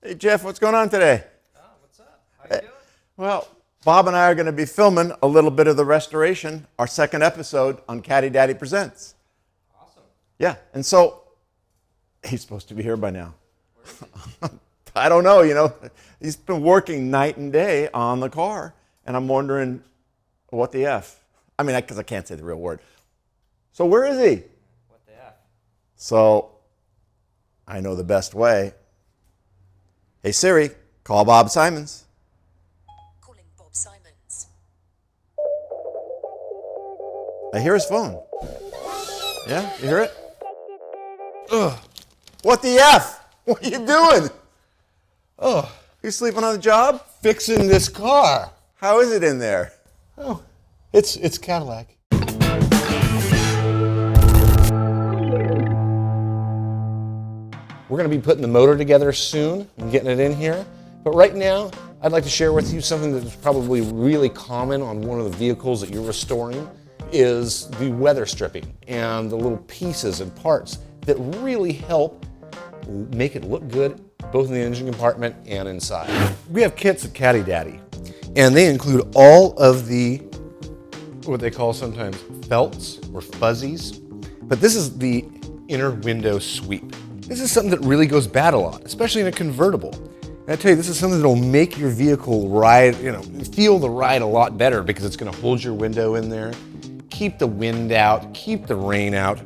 Hey Jeff, what's going on today? What's up? How you doing? Well, Bob and I are going to be filming a little bit of the restoration, our second episode on Caddy Daddy Presents. Awesome. Yeah, and so he's supposed to be here by now. I don't know, he's been working night and day on the car, and I'm wondering what the F. I mean, because I can't say the real word. So where is he? What the F? So I know the best way. Hey Siri, call Bob Simons. Calling Bob Simons. I hear his phone. Yeah, you hear it? Ugh. What the F? What are you doing? Oh, You sleeping on the job? fixing this car. How is it in there? Oh, it's Cadillac. We're going to be putting the motor together soon and getting it in here. But right now, I'd like to share with you something that's probably really common on one of the vehicles that you're restoring is the weather stripping and the little pieces and parts that really help make it look good both in the engine compartment and inside. We have kits at Caddy Daddy, and they include all of the, what they call sometimes felts or fuzzies, but this is the inner window sweep. This is something that really goes bad a lot, especially in a convertible. And I tell you, this is something that will make your vehicle ride, feel the ride a lot better because it's going to hold your window in there, keep the wind out, keep the rain out.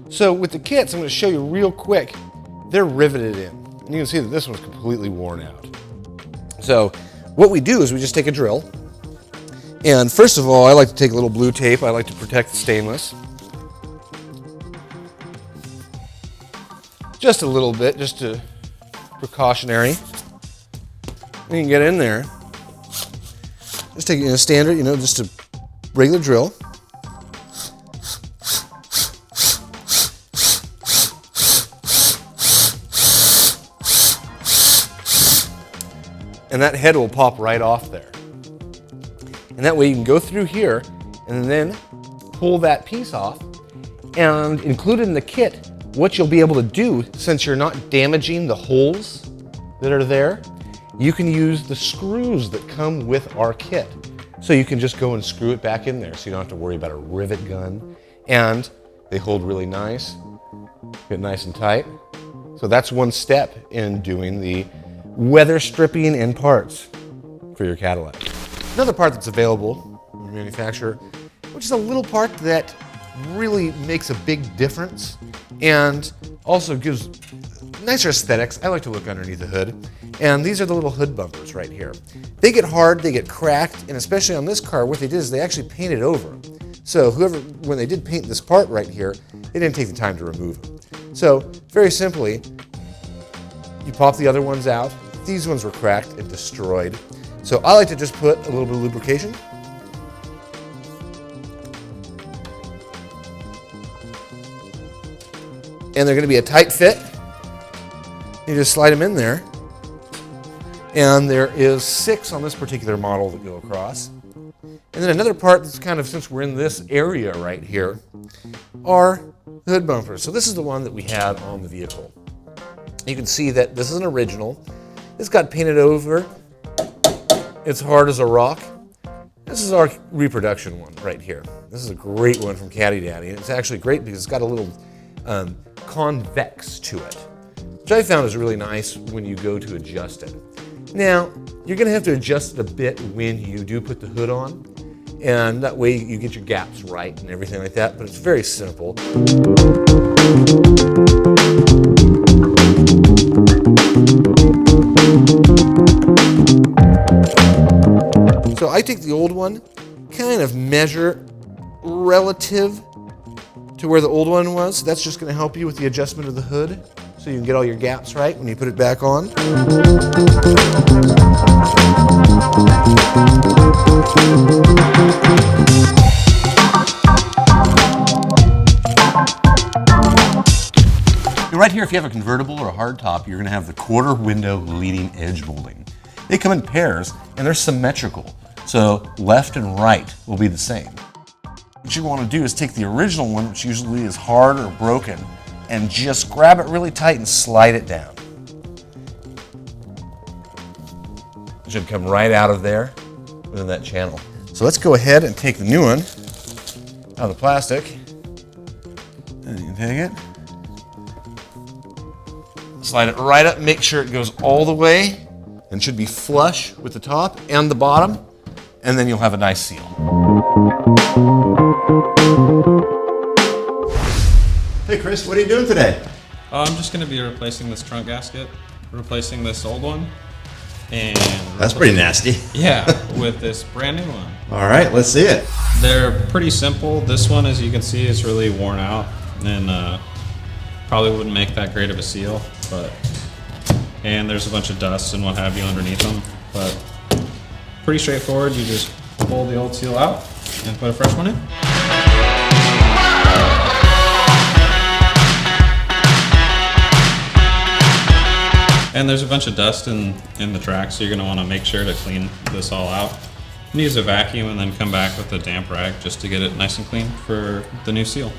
So with the kits, I'm going to show you real quick, they're riveted in. And you can see that this one's completely worn out. So what we do is we just take a drill. And first of all, I like to take a little blue tape. I like to protect the stainless. Just a little bit, just to precautionary. And you can get in there. Just take a standard, just a regular drill. And that head will pop right off there. And that way you can go through here and then pull that piece off. And included in the kit, what you'll be able to do, since you're not damaging the holes that are there, you can use the screws that come with our kit. So you can just go and screw it back in there so you don't have to worry about a rivet gun. And they hold really nice, get nice and tight. So that's one step in doing the weather stripping and parts for your Cadillac. Another part that's available from the manufacturer, which is a little part that really makes a big difference and also gives nicer aesthetics. I like to look underneath the hood. And these are the little hood bumpers right here. They get hard, they get cracked, and especially on this car, what they did is they actually painted over. So when they did paint this part right here, they didn't take the time to remove them. So very simply, you pop the other ones out. These ones were cracked and destroyed. So I like to just put a little bit of lubrication. And they're going to be a tight fit. You just slide them in there. And there is 6 on this particular model that go across. And then another part that's kind of, since we're in this area right here, are the hood bumpers. So this is the one that we had on the vehicle. You can see that this is an original. This got painted over. It's hard as a rock. This is our reproduction one right here. This is a great one from Caddy Daddy. And it's actually great because it's got a little convex to it, which I found is really nice when you go to adjust it. Now, you're going to have to adjust it a bit when you do put the hood on, and that way you get your gaps right and everything like that, but it's very simple. So I take the old one, kind of measure relative to where the old one was. That's just going to help you with the adjustment of the hood so you can get all your gaps right when you put it back on. Right here, if you have a convertible or a hardtop, you're going to have the quarter window leading edge molding. They come in pairs and they're symmetrical. So left and right will be the same. What you want to do is take the original one, which usually is hard or broken, and just grab it really tight and slide it down. It should come right out of there within that channel. So let's go ahead and take the new one out of the plastic. And you can take it. Slide it right up, make sure it goes all the way and should be flush with the top and the bottom, and then you'll have a nice seal. Hey Chris, what are you doing today? I'm just going to be replacing this trunk gasket, replacing this old one, and That's pretty nasty. yeah, with this brand new one. All right, let's see it. They're pretty simple. This one, as you can see, is really worn out and probably wouldn't make that great of a seal, and there's a bunch of dust and what have you underneath them, but pretty straightforward. You just pull the old seal out and put a fresh one in. And there's a bunch of dust in the track, so you're going to want to make sure to clean this all out. And use a vacuum and then come back with a damp rag just to get it nice and clean for the new seal.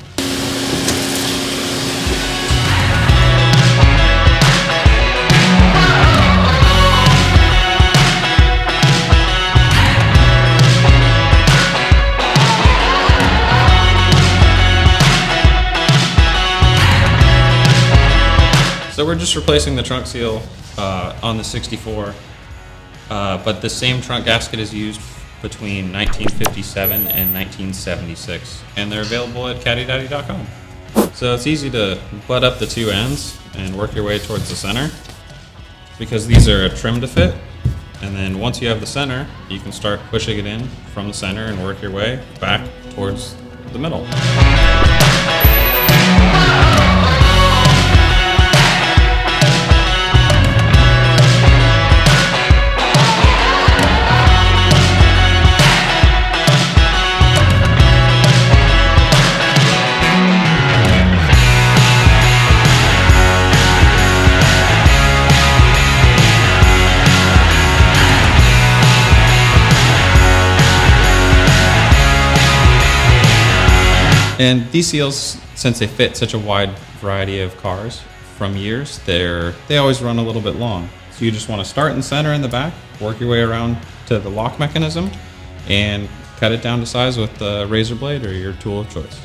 So we're just replacing the trunk seal on the 64, but the same trunk gasket is used between 1957 and 1976, and they're available at CaddyDaddy.com. So it's easy to butt up the two ends and work your way towards the center, because these are a trim to fit, and then once you have the center, you can start pushing it in from the center and work your way back towards the middle. And these seals, since they fit such a wide variety of cars from years, they always run a little bit long. So you just want to start in the center and the back, work your way around to the lock mechanism, and cut it down to size with the razor blade or your tool of choice.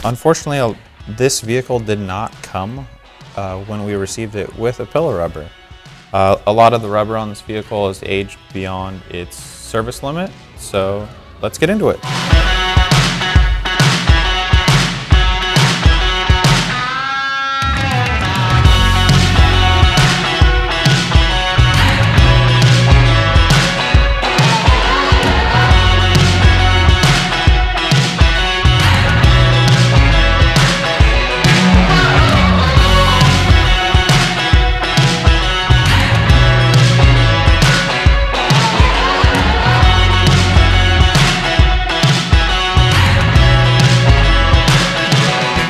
Unfortunately, this vehicle did not come when we received it with a pillar rubber. A lot of the rubber on this vehicle is aged beyond its service limit, so let's get into it.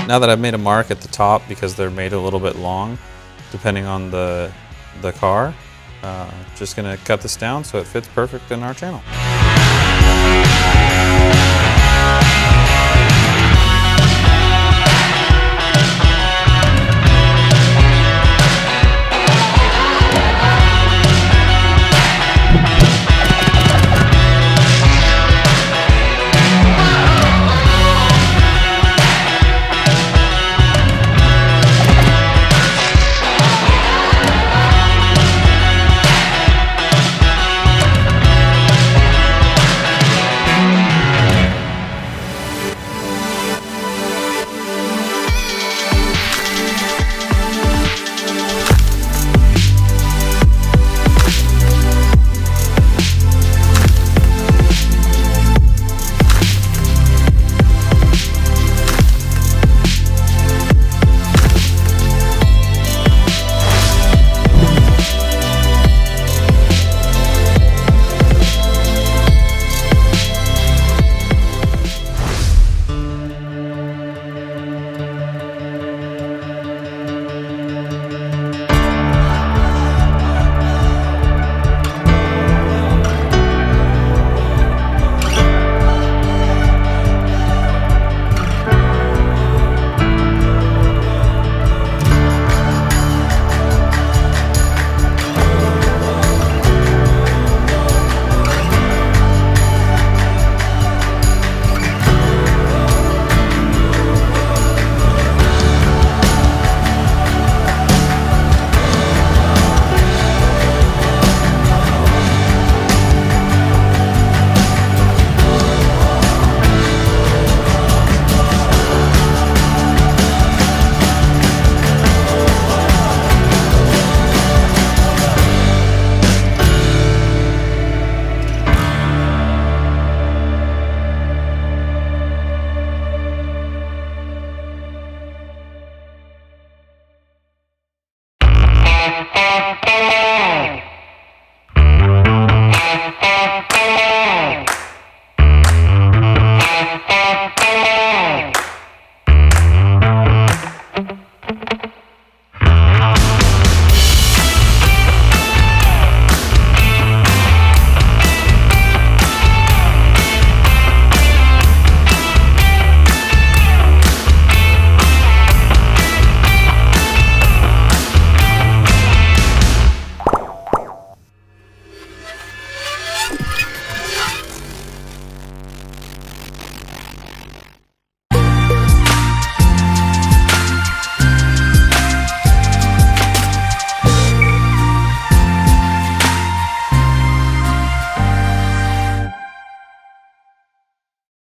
Now that I've made a mark at the top, because they're made a little bit long, depending on the car, just gonna cut this down so it fits perfect in our channel.